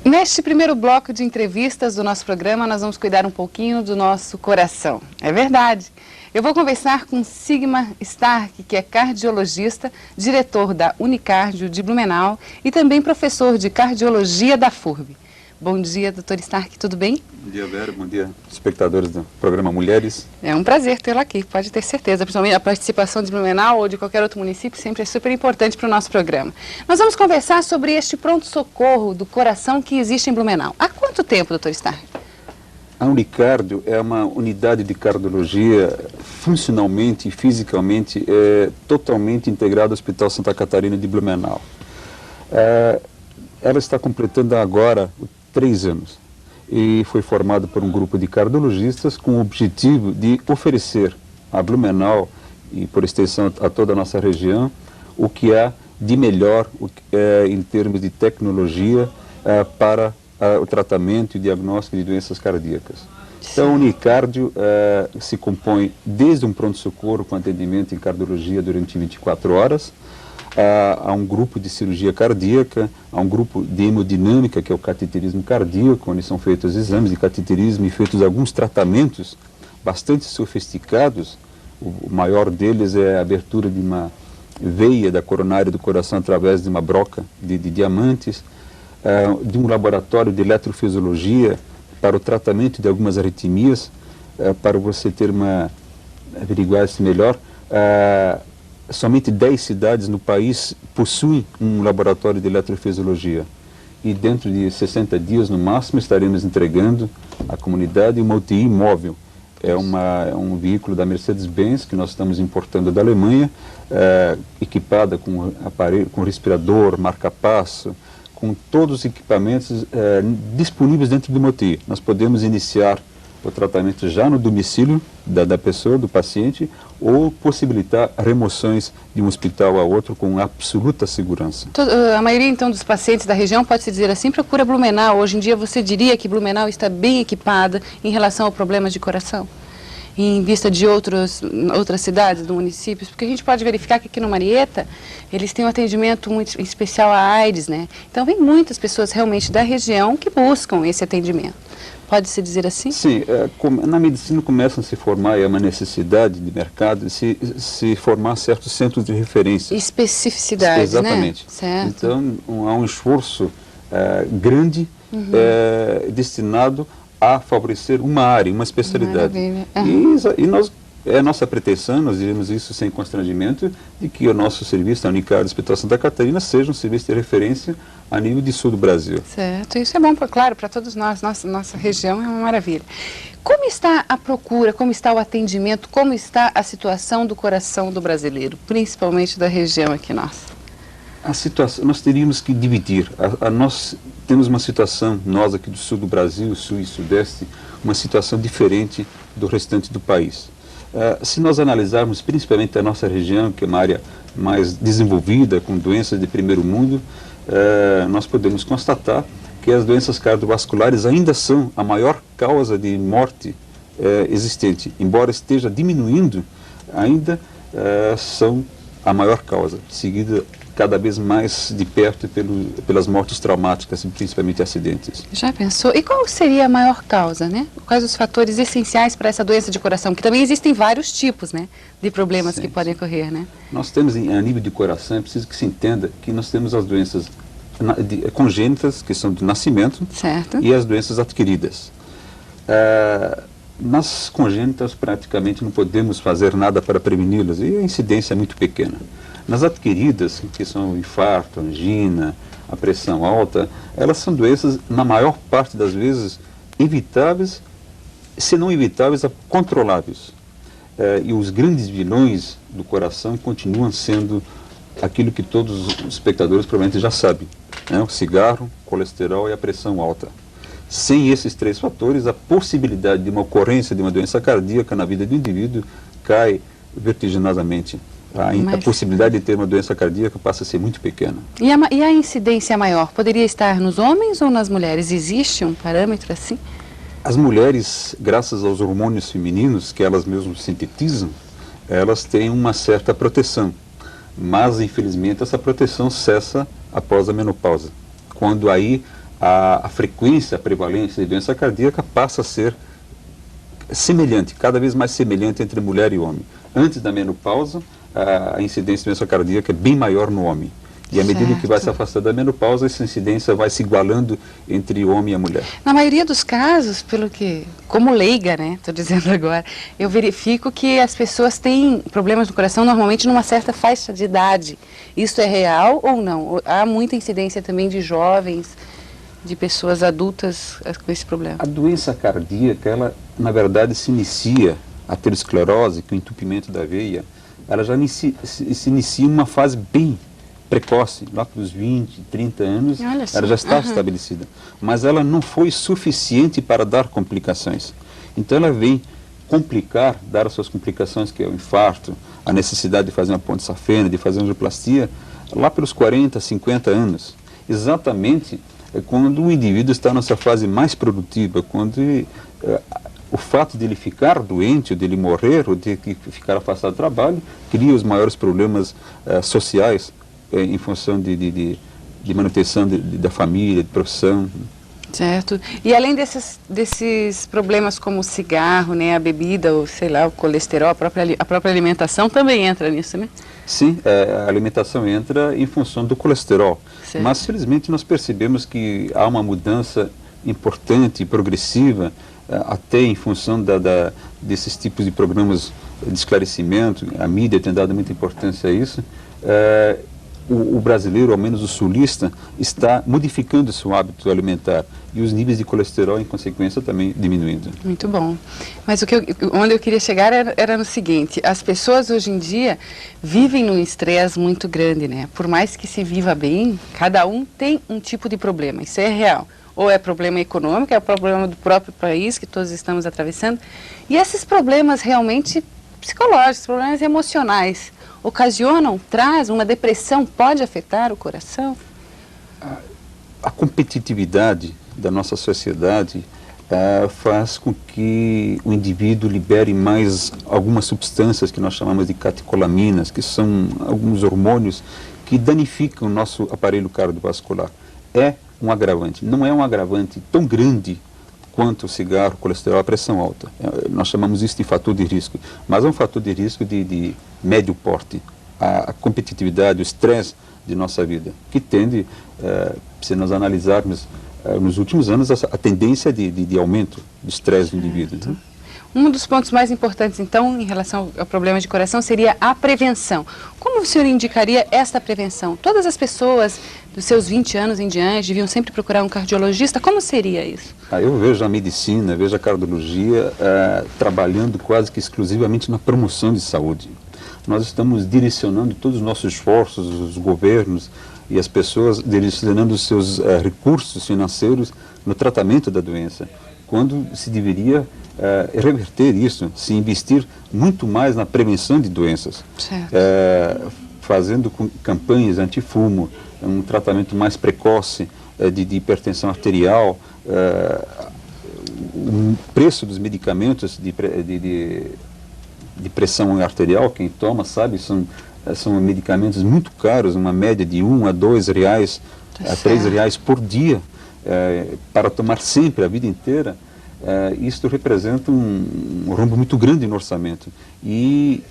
Neste primeiro bloco de entrevistas do nosso programa, nós vamos cuidar um pouquinho do nosso coração. É verdade. Eu vou conversar com Sigmar Stark, que é cardiologista, diretor da Unicardio de Blumenau e também professor de cardiologia da FURB. Bom dia, doutor Stark, tudo bem? Bom dia, Vera. Bom dia, espectadores do programa Mulheres. É um prazer tê-lo aqui, pode ter certeza. Principalmente a participação de Blumenau ou de qualquer outro município sempre é super importante para o nosso programa. Nós vamos conversar sobre este pronto-socorro do coração que existe em Blumenau. Há quanto tempo, doutor Stark? A Unicardio é uma unidade de cardiologia funcionalmente e fisicamente totalmente integrada ao Hospital Santa Catarina de Blumenau. Ela está completando agora 3 anos e foi formada por um grupo de cardiologistas com o objetivo de oferecer a Blumenau e por extensão a toda a nossa região o que há de melhor em termos de tecnologia para o tratamento e diagnóstico de doenças cardíacas. Então, a Unicardio se compõe desde um pronto-socorro com atendimento em cardiologia durante 24 horas, há um grupo de cirurgia cardíaca, há um grupo de hemodinâmica, que é o cateterismo cardíaco, onde são feitos exames de cateterismo e feitos alguns tratamentos bastante sofisticados. O maior deles é a abertura de uma veia da coronária do coração através de uma broca de diamantes, de um laboratório de eletrofisiologia para o tratamento de algumas arritmias, para você ter averiguar-se melhor. Somente 10 cidades no país possuem um laboratório de eletrofisiologia. E dentro de 60 dias, no máximo, estaremos entregando à comunidade uma UTI móvel. É um veículo da Mercedes-Benz que nós estamos importando da Alemanha, equipada com aparelho, com respirador, marca-passo, com todos os equipamentos disponíveis dentro de uma UTI. Nós podemos iniciar o tratamento já no domicílio da pessoa, do paciente, ou possibilitar remoções de um hospital a outro com absoluta segurança. A maioria, então, dos pacientes da região, pode-se dizer assim, procura Blumenau. Hoje em dia, você diria que Blumenau está bem equipada em relação ao problema de coração? Em vista de outras cidades do município? Porque a gente pode verificar que aqui no Marieta, eles têm um atendimento muito especial à AIDS, né? Então, vem muitas pessoas realmente da região que buscam esse atendimento. Pode-se dizer assim? Sim, na medicina começam a se formar, é uma necessidade de mercado, de se formar certos centros de referência. Especificidades, exatamente, né? Certo. Então, há um esforço grande destinado a favorecer uma área, uma especialidade. E nós, é nossa pretensão, nós dizemos isso sem constrangimento, de que o nosso serviço, a Unicardio do Hospital Santa Catarina, seja um serviço de referência a nível de sul do Brasil. Certo, isso é bom, claro, para todos nós, nossa região é uma maravilha. Como está a procura, como está o atendimento, como está a situação do coração do brasileiro, principalmente da região aqui nossa? A situação, nós teríamos que dividir. Nós temos uma situação, nós aqui do sul do Brasil, sul e sudeste, uma situação diferente do restante do país. Se nós analisarmos principalmente a nossa região, que é uma área mais desenvolvida, com doenças de primeiro mundo, nós podemos constatar que as doenças cardiovasculares ainda são a maior causa de morte existente. Embora esteja diminuindo, ainda são a maior causa, seguida cada vez mais de perto pelas mortes traumáticas, principalmente acidentes. Já pensou? E qual seria a maior causa, né? Quais os fatores essenciais para essa doença de coração? Porque também existem vários tipos, né, de problemas que podem ocorrer, né? Nós temos, a nível de coração, é preciso que se entenda que nós temos as doenças congênitas, que são de nascimento, certo, e as doenças adquiridas. Nas congênitas, praticamente não podemos fazer nada para preveni-las, e a incidência é muito pequena. Nas adquiridas, que são o infarto, a angina, a pressão alta, elas são doenças, na maior parte das vezes, evitáveis, se não evitáveis, controláveis. E os grandes vilões do coração continuam sendo aquilo que todos os espectadores provavelmente já sabem, né? O cigarro, o colesterol e a pressão alta. Sem esses 3 fatores, a possibilidade de uma ocorrência de uma doença cardíaca na vida do indivíduo cai vertiginosamente. A possibilidade de ter uma doença cardíaca passa a ser muito pequena. E a incidência maior? Poderia estar nos homens ou nas mulheres? Existe um parâmetro assim? As mulheres, graças aos hormônios femininos que elas mesmas sintetizam, elas têm uma certa proteção. Mas, infelizmente, essa proteção cessa após a menopausa, quando aí a frequência, a prevalência de doença cardíaca passa a ser semelhante, cada vez mais semelhante entre mulher e homem. Antes da menopausa, a incidência de doença cardíaca é bem maior no homem. E à medida que vai se afastando da menopausa, essa incidência vai se igualando entre o homem e a mulher. Na maioria dos casos, como leiga, né, estou dizendo agora, eu verifico que as pessoas têm problemas no coração normalmente numa certa faixa de idade. Isso é real ou não? Há muita incidência também de jovens, de pessoas adultas com esse problema? A doença cardíaca, ela na verdade se inicia, a aterosclerose, que é o entupimento da veia, ela já se inicia em uma fase bem precoce, lá para os 20, 30 anos, ela já está estabelecida. Mas ela não foi suficiente para dar complicações. Então ela vem complicar, dar as suas complicações, que é o infarto, a necessidade de fazer uma ponte safena, de fazer uma angioplastia, lá pelos 40, 50 anos. Exatamente quando o indivíduo está na sua fase mais produtiva, quando o fato de ele ficar doente, ou de ele morrer, ou de ficar afastado do trabalho, cria os maiores problemas sociais, em função de manutenção da família, de profissão. Certo. E além desses problemas como o cigarro, né, a bebida, ou sei lá, o colesterol, a própria alimentação também entra nisso, né? Sim, a alimentação entra em função do colesterol. Certo. Mas felizmente nós percebemos que há uma mudança importante e progressiva, até em função desses tipos de programas de esclarecimento. A mídia tem dado muita importância a isso. O brasileiro, ao menos o sulista, está modificando seu hábito alimentar e os níveis de colesterol, em consequência, também diminuindo. Muito bom. Mas onde eu queria chegar era no seguinte: as pessoas hoje em dia vivem num estresse muito grande, né? Por mais que se viva bem, cada um tem um tipo de problema, isso é real. Ou é problema econômico, é o problema do próprio país que todos estamos atravessando. E esses problemas realmente psicológicos, problemas emocionais, traz uma depressão, pode afetar o coração? A competitividade da nossa sociedade faz com que o indivíduo libere mais algumas substâncias que nós chamamos de catecolaminas, que são alguns hormônios que danificam o nosso aparelho cardiovascular. É um agravante, não é um agravante tão grande quanto o cigarro, o colesterol, a pressão alta. Nós chamamos isso de fator de risco, mas é um fator de risco de médio porte. A competitividade, o estresse de nossa vida, que tende, se nós analisarmos nos últimos anos, a tendência de aumento do estresse do indivíduo. Né? Um dos pontos mais importantes, então, em relação ao problema de coração, seria a prevenção. Como o senhor indicaria esta prevenção? Todas as pessoas dos seus 20 anos em diante deviam sempre procurar um cardiologista? Como seria isso? Eu vejo a medicina, vejo a cardiologia trabalhando quase que exclusivamente na promoção de saúde. Nós estamos direcionando todos os nossos esforços, os governos e as pessoas, direcionando os seus recursos financeiros no tratamento da doença, quando se deveria reverter isso, se investir muito mais na prevenção de doenças, fazendo campanhas anti-fumo, um tratamento mais precoce de hipertensão arterial, o preço dos medicamentos de pressão arterial, quem toma sabe, são medicamentos muito caros, uma média de R$1 a R$2 a R$3 por dia, para tomar sempre, a vida inteira. Isto representa um rombo muito grande no orçamento e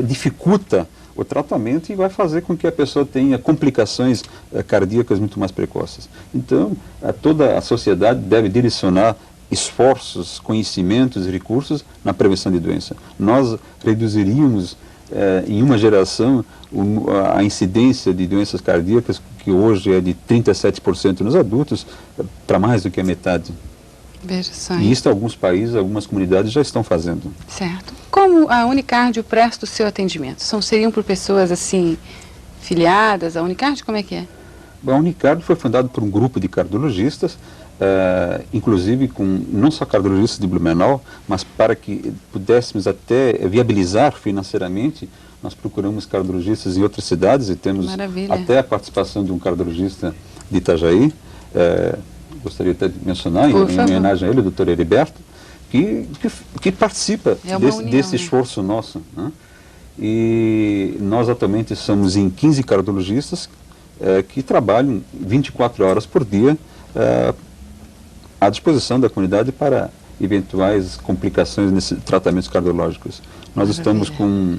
dificulta o tratamento e vai fazer com que a pessoa tenha complicações cardíacas muito mais precoces. Então, toda a sociedade deve direcionar esforços, conhecimentos e recursos na prevenção de doença. Nós reduziríamos em uma geração a incidência de doenças cardíacas, que hoje é de 37% nos adultos, para mais do que a metade. Veja só. E isso alguns países, algumas comunidades já estão fazendo. Certo. Como a Unicardio presta o seu atendimento? Seriam por pessoas assim, filiadas à Unicardio? Como é que é? A Unicardio foi fundada por um grupo de cardiologistas, inclusive com não só cardiologistas de Blumenau, mas para que pudéssemos até viabilizar financeiramente, nós procuramos cardiologistas em outras cidades e temos até a participação de um cardiologista de Itajaí, gostaria até de mencionar, em homenagem a ele, o Dr. Heriberto, que participa desse esforço nosso. Né? E nós atualmente somos em 15 cardiologistas, que trabalham 24 horas por dia à disposição da comunidade para eventuais complicações nesses tratamentos cardiológicos. Nós estamos com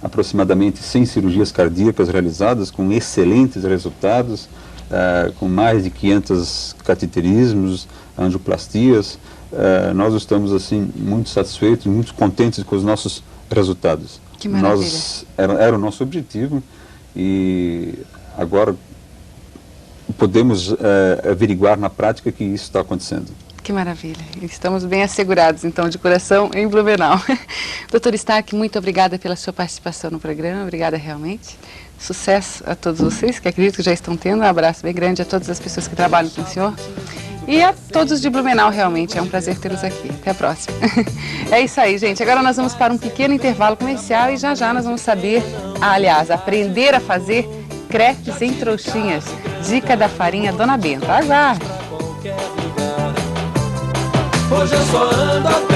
aproximadamente 100 cirurgias cardíacas realizadas, com excelentes resultados, com mais de 500 cateterismos, angioplastias. Nós estamos assim muito satisfeitos, muito contentes com os nossos resultados. Que maravilha. Era o nosso objetivo e agora podemos averiguar na prática que isso está acontecendo. Que maravilha. Estamos bem assegurados, então, de coração em Blumenau. Doutor Stark, muito obrigada pela sua participação no programa. Obrigada realmente. Sucesso a todos vocês, que acredito que já estão tendo. Um abraço bem grande a todas as pessoas que trabalham com o senhor. E a todos de Blumenau, realmente. É um prazer tê-los aqui. Até a próxima. É isso aí, gente. Agora nós vamos para um pequeno intervalo comercial e já já nós vamos saber, aprender a fazer crepes em trouxinhas. Dica da farinha Dona Benta. Aguarde! Hoje eu só ando a